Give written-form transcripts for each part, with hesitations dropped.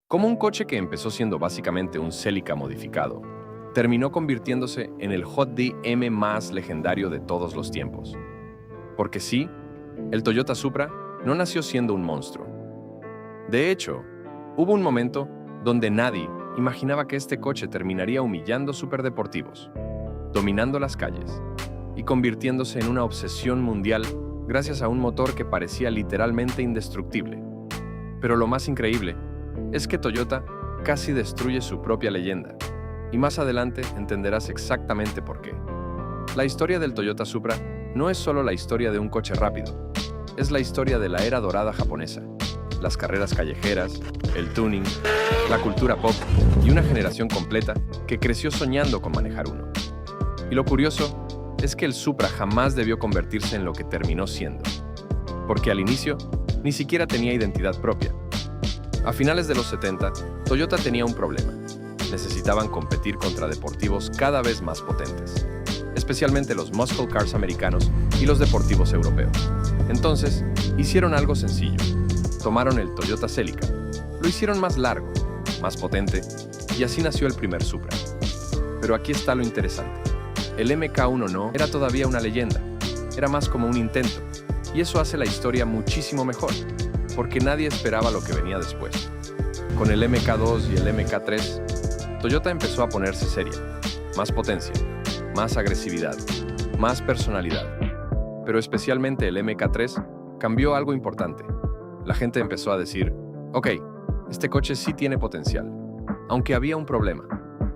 Como un coche que empezó siendo básicamente un Celica modificado, terminó convirtiéndose en el Hot DM más legendario de todos los tiempos. Porque sí, el Toyota Supra no nació siendo un monstruo. De hecho, hubo un momento donde nadie imaginaba que este coche terminaría humillando superdeportivos, dominando las calles y convirtiéndose en una obsesión mundial gracias a un motor que parecía literalmente indestructible. Pero lo más increíble es que Toyota casi destruye su propia leyenda, y más adelante entenderás exactamente por qué. La historia del Toyota Supra no es solo la historia de un coche rápido, es la historia de la era dorada japonesa, las carreras callejeras, el tuning, la cultura pop y una generación completa que creció soñando con manejar uno. Y lo curioso es que el Supra jamás debió convertirse en lo que terminó siendo, porque al inicio ni siquiera tenía identidad propia. A finales de los 70, Toyota tenía un problema. Necesitaban competir contra deportivos cada vez más potentes, especialmente los muscle cars americanos y los deportivos europeos. Entonces, hicieron algo sencillo. Tomaron el Toyota Celica, lo hicieron más largo, más potente, y así nació el primer Supra. Pero aquí está lo interesante. El MK1 no era todavía una leyenda, era más como un intento, y eso hace la historia muchísimo mejor, porque nadie esperaba lo que venía después. Con el MK2 y el MK3, Toyota empezó a ponerse seria, más potencia, más agresividad, más personalidad. Pero especialmente el MK3 cambió algo importante. La gente empezó a decir, ok, este coche sí tiene potencial, aunque había un problema.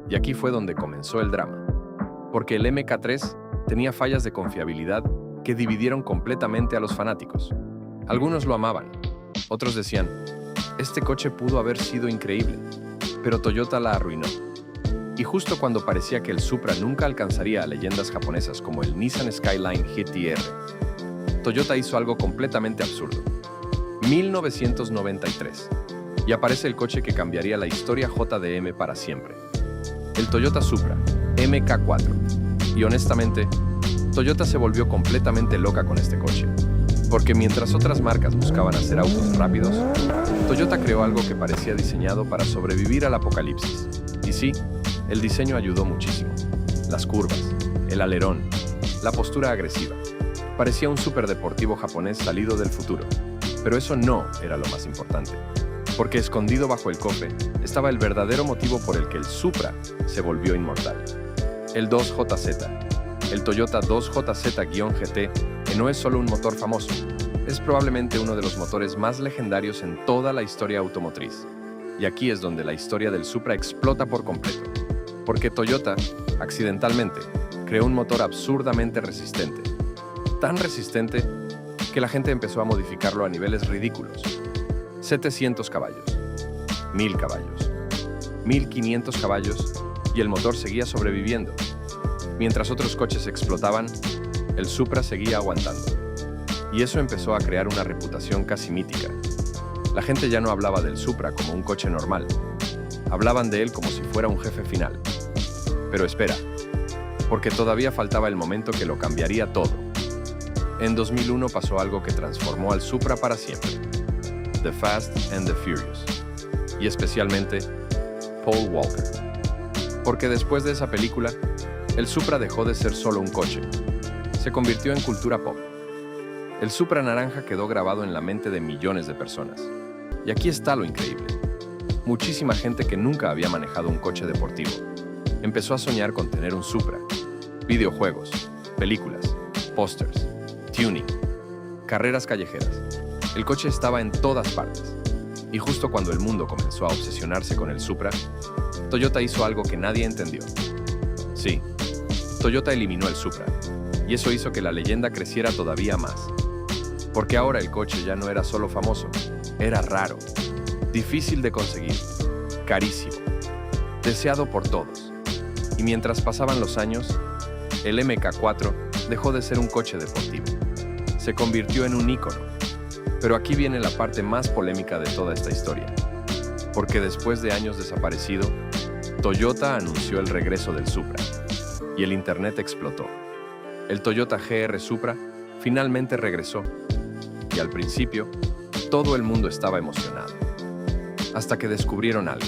Y aquí fue donde comenzó el drama. Porque el MK3 tenía fallas de confiabilidad que dividieron completamente a los fanáticos. Algunos lo amaban, otros decían, este coche pudo haber sido increíble, pero Toyota la arruinó. Y justo cuando parecía que el Supra nunca alcanzaría a leyendas japonesas como el Nissan Skyline GT-R, Toyota hizo algo completamente absurdo. 1993, y aparece el coche que cambiaría la historia JDM para siempre. El Toyota Supra MK4. Y honestamente, Toyota se volvió completamente loca con este coche. Porque mientras otras marcas buscaban hacer autos rápidos, Toyota creó algo que parecía diseñado para sobrevivir al apocalipsis. Y sí, el diseño ayudó muchísimo. Las curvas, el alerón, la postura agresiva. Parecía un superdeportivo japonés salido del futuro. Pero eso no era lo más importante. Porque escondido bajo el cofre estaba el verdadero motivo por el que el Supra se volvió inmortal. El 2JZ. El Toyota 2JZ-GT, que no es solo un motor famoso, es probablemente uno de los motores más legendarios en toda la historia automotriz. Y aquí es donde la historia del Supra explota por completo. Porque Toyota, accidentalmente, creó un motor absurdamente resistente. Tan resistente que la gente empezó a modificarlo a niveles ridículos. 700 caballos, 1000 caballos, 1500 caballos, y el motor seguía sobreviviendo. Mientras otros coches explotaban, el Supra seguía aguantando. Y eso empezó a crear una reputación casi mítica. La gente ya no hablaba del Supra como un coche normal. Hablaban de él como si fuera un jefe final. Pero espera, porque todavía faltaba el momento que lo cambiaría todo. En 2001 pasó algo que transformó al Supra para siempre. The Fast and the Furious. Y especialmente, Paul Walker. Porque después de esa película, el Supra dejó de ser solo un coche. Se convirtió en cultura pop. El Supra naranja quedó grabado en la mente de millones de personas. Y aquí está lo increíble. Muchísima gente que nunca había manejado un coche deportivo empezó a soñar con tener un Supra. Videojuegos, películas, pósters, tuning, carreras callejeras. El coche estaba en todas partes. Y justo cuando el mundo comenzó a obsesionarse con el Supra, Toyota hizo algo que nadie entendió. Sí, Toyota eliminó el Supra, y eso hizo que la leyenda creciera todavía más. Porque ahora el coche ya no era solo famoso, era raro, difícil de conseguir, carísimo, deseado por todos. Y mientras pasaban los años, el MK4 dejó de ser un coche deportivo. Se convirtió en un ícono. Pero aquí viene la parte más polémica de toda esta historia. Porque después de años desaparecido, Toyota anunció el regreso del Supra. Y el internet explotó. El Toyota GR Supra finalmente regresó. Y al principio, todo el mundo estaba emocionado. hasta que descubrieron algo.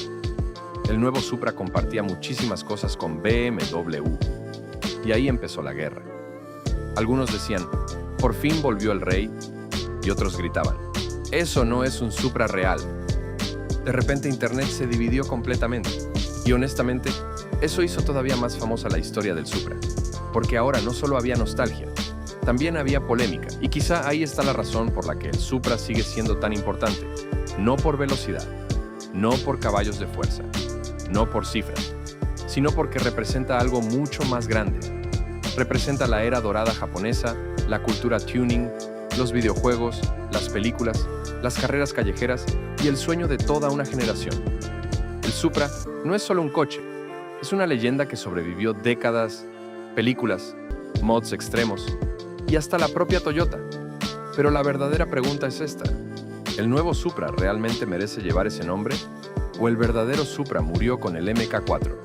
El nuevo Supra compartía muchísimas cosas con BMW. Y ahí empezó la guerra. Algunos decían, por fin volvió el rey, y otros gritaban, eso no es un Supra real. De repente Internet se dividió completamente. Y honestamente, eso hizo todavía más famosa la historia del Supra. Porque ahora no solo había nostalgia, también había polémica. Y quizá ahí está la razón por la que el Supra sigue siendo tan importante. No por velocidad, no por caballos de fuerza, no por cifras, sino porque representa algo mucho más grande. Representa la era dorada japonesa, la cultura tuning, los videojuegos, las películas, las carreras callejeras y el sueño de toda una generación. El Supra no es solo un coche, es una leyenda que sobrevivió décadas, películas, mods extremos y hasta la propia Toyota. Pero la verdadera pregunta es esta: ¿el nuevo Supra realmente merece llevar ese nombre? ¿O el verdadero Supra murió con el MK4?